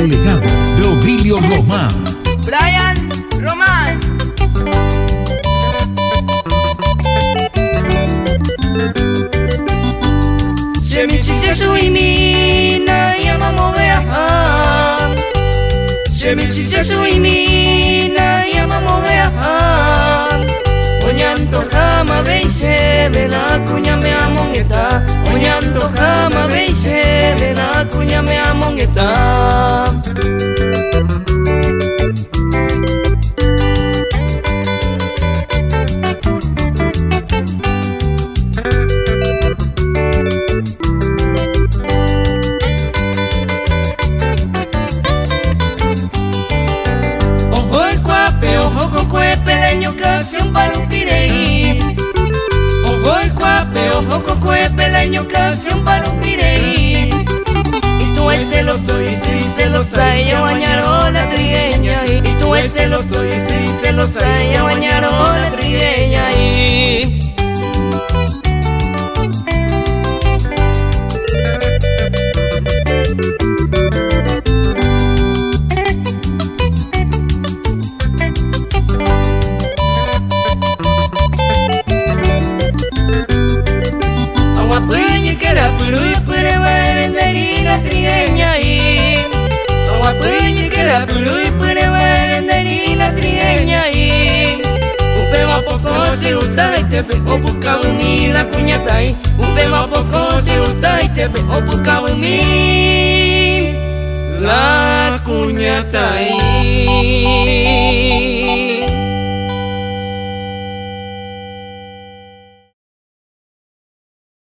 El legado de Odilio Román. Brian Román. Shemichi suimina yamamovea. Shemichi suimina yamamovea. Onyanto jama veise vela cuña me amongeta. Onyanto jama veise vela cuña me amongeta. Ojo con cuepe, leño canción para un pirei. Ojo el cuape, ojo con cuepe, leño canción para un pirei. Y tú es celoso y si celosa, ella bañaró la trigueña. Y tú es celoso y si celosa, ella bañaró la trigueña. Si gusta y te pego buscaba en mí la cuñata y un pema poco si gusta y te pego buscaba en mí la cuñata y